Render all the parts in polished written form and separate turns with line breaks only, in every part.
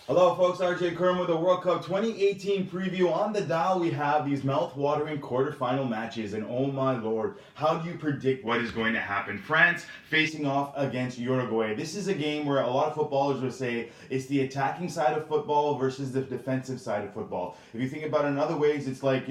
Hello, folks. Khurram with the World Cup 2018 preview. On the dial, we have these mouth-watering quarterfinal matches, and oh my lord, how do you predict what is going to happen? France facing off against Uruguay. This is a game where a lot of footballers would say it's the attacking side of football versus the defensive side of football. If you think about it in other ways, it's like,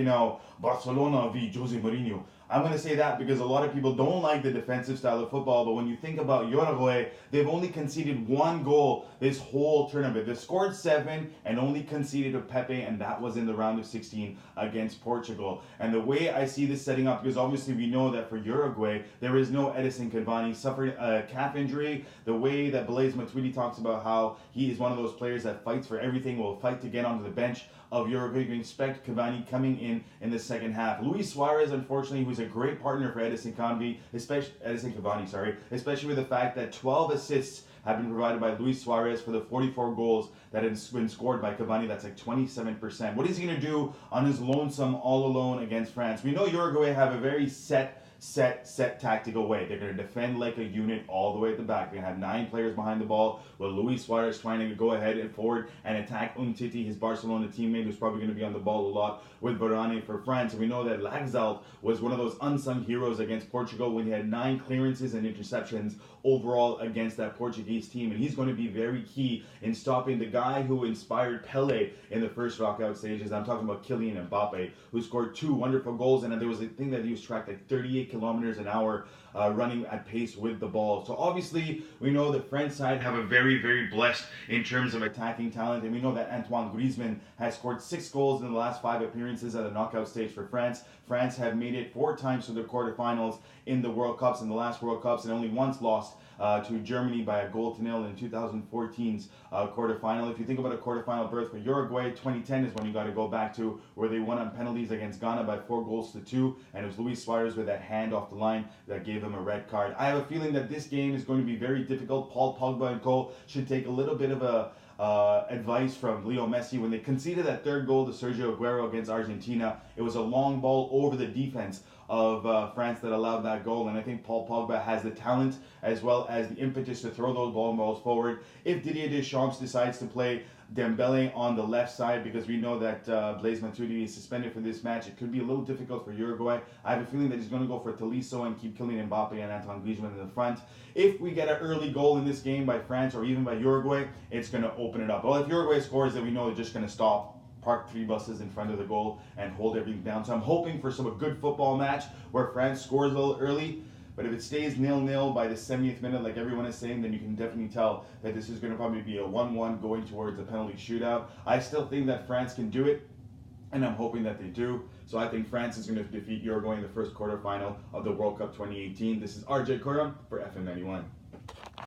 Barcelona v Jose Mourinho. I'm going to say that because a lot of people don't like the defensive style of football, but when you think about Uruguay, they've only conceded one goal this whole tournament. They've scored 7 and only conceded a Pepe, and that was in the round of 16 against Portugal. And the way I see this setting up, because obviously we know that for Uruguay, there is no Edison Cavani, suffered a calf injury. The way that Blaise Matuidi talks about how he is one of those players that fights for everything, will fight to get onto the bench of Uruguay. You can expect Cavani coming in the second half. Luis Suarez, unfortunately, who's a great partner for Edison Cavani, especially with the fact that 12 assists have been provided by Luis Suarez for the 44 goals that have been scored by Cavani. That's like 27%. What is he going to do on his lonesome all alone against France? We know Uruguay have a very set tactical way. They're going to defend like a unit all the way at the back. They're going to have 9 players behind the ball, with Luis Suarez trying to go ahead and forward and attack Umtiti, his Barcelona teammate, who's probably going to be on the ball a lot, with Varane for France. And we know that Laxalt was one of those unsung heroes against Portugal when he had 9 clearances and interceptions overall against that Portuguese team. And he's going to be very key in stopping the guy who inspired Pele in the first knockout stages. I'm talking about Kylian Mbappe, who scored 2 wonderful goals. And there was a thing that he was tracked like 38 kilometers an hour running at pace with the ball. So obviously we know the French side have a very blessed in terms of attacking talent, and we know that Antoine Griezmann has scored 6 goals in the last 5 appearances at the knockout stage for France. France have made it 4 times to the quarterfinals in the World Cups, in the last World Cups, and only once lost to Germany by a goal to nil in 2014's quarterfinal. If you think about a quarterfinal berth for Uruguay, 2010 is when you got to go back to, where they won on penalties against Ghana by 4 goals to 2, and it was Luis Suarez with that hand off the line that gave him a red card. I have a feeling that this game is going to be very difficult. Paul Pogba and co should take a little bit of a advice from Leo Messi. When they conceded that 3rd goal to Sergio Aguero against Argentina, it was a long ball over the defense of France that allowed that goal, and I think Paul Pogba has the talent as well as the impetus to throw those balls forward. If Didier Deschamps decides to play Dembele on the left side, because we know that Blaise Matuidi is suspended for this match, it could be a little difficult for Uruguay. I have a feeling that he's going to go for Tolisso and keep Kylian Mbappe and Antoine Griezmann in the front. If we get an early goal in this game by France or even by Uruguay, it's going to open it up. Well, if Uruguay scores, then we know they're just going to stop, park 3 buses in front of the goal, and hold everything down. So I'm hoping for some good football match where France scores a little early. But if it stays 0-0 by the 70th minute, like everyone is saying, then you can definitely tell that this is going to probably be a 1-1 going towards a penalty shootout. I still think that France can do it, and I'm hoping that they do. So I think France is going to defeat Uruguay in the first quarterfinal of the World Cup 2018. This is Khurram for FM91.